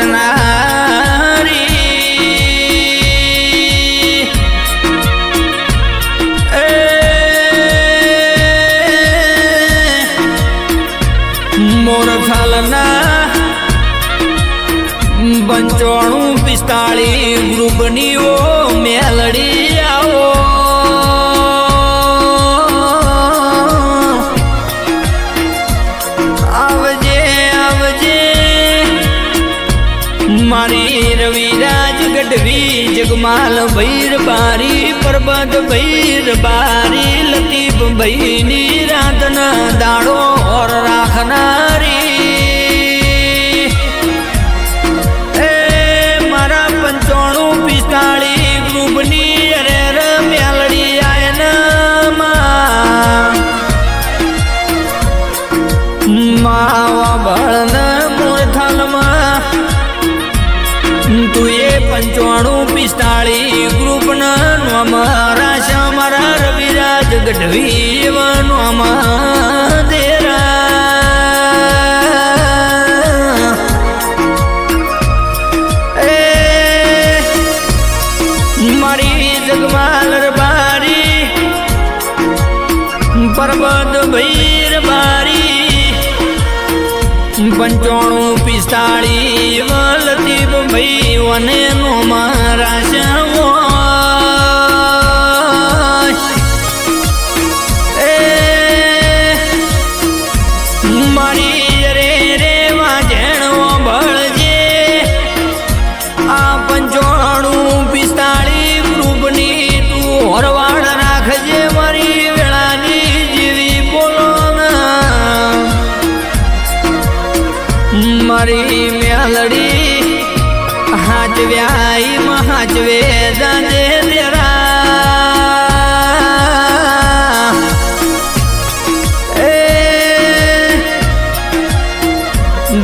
કરનારી મોરથાલના 9545 ગ્રુપની ઓ મેલડી આવો આવજે આવજે મારી રવિરાજ ગઢવી જગમાલ ભૈર બારી પરબત ભૈર બારી લતીફ ભૈની રાતના દાડો ઓર રાખનારી મારા 9545 ગ્રુપની અરે મેલડી આયના માવા બળન મોરથાલમાં તું એ 9545 ગ્રુપના નોમરા છે મારા રવિરાજ ગઢવી નોમા દેરા મારી જગમાલ બારી પરબત ભૈર બારી 9545 લતીફ ભાઈ વને નો મારા શ્યામો મારી રે રે વાજણો ભળજે આ 9545 ગ્રુપની તું હોરવાડ રાખજે મારી વેળાની જેવી બોલો મારી મેલડી હાચવ્યાઈ મહાચવે જાજે તેરા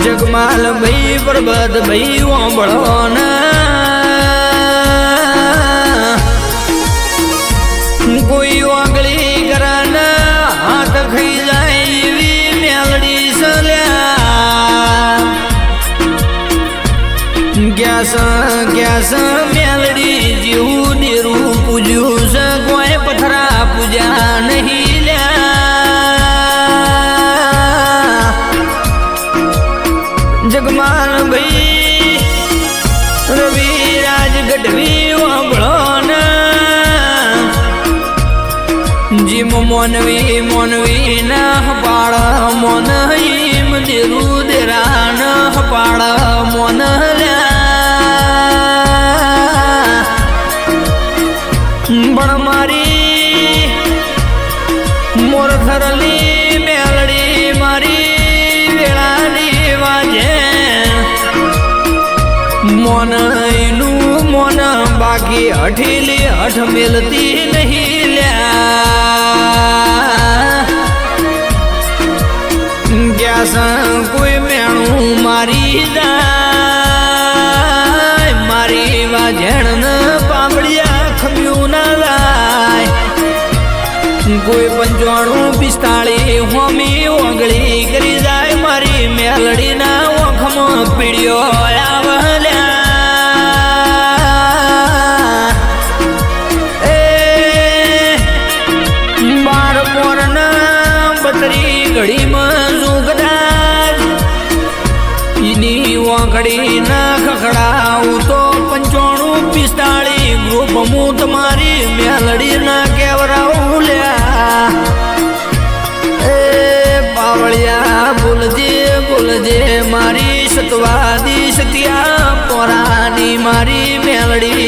જગમાલ ભાઈ પરબત ભાઈ ઓંબળો કોઈ ઓગળી કરાના હાથ ખાઈ જાય એવી મેલડી સલ્યા ગ્યાસ મેલડી જીવું દેરું પૂજ્યું છે કોઈ પથરા પૂજા નહીં લ્યા જગમાલ ભાઈ રવિરાજ ગઢવી વાંભળો જીમ મોનવી મોનવી ના પાળ મોન હિમ દેરું દેરા ન પાળ મોન પણ મારી મોરથરલી મેલડી મારી વેળાની વાજે મોન નું મોન બાકી હઠીલી હઠ મેલતી નહીં લ્યા ગ્યાસ કોઈ મેણું મારી જાય મારી વાજણ પામડિયા ખમ્યું ના લાય કોઈ 9545 હોમી ઓગળી કરી જાય મારી મેલડીના ઓખમાં પીડ્યો આવલ્યા એ 12 પોરના 32 ઘડીમાં સુગદાજ એની ઓગળી ના ખખડાવું તો 9545 ગ્રુપ હું તમારી મેલડી ના કેવરાવું લ્યા એ પાવળિયા બોલજે મારી સતવાદી સત્યા પોરાની મારી મેલડી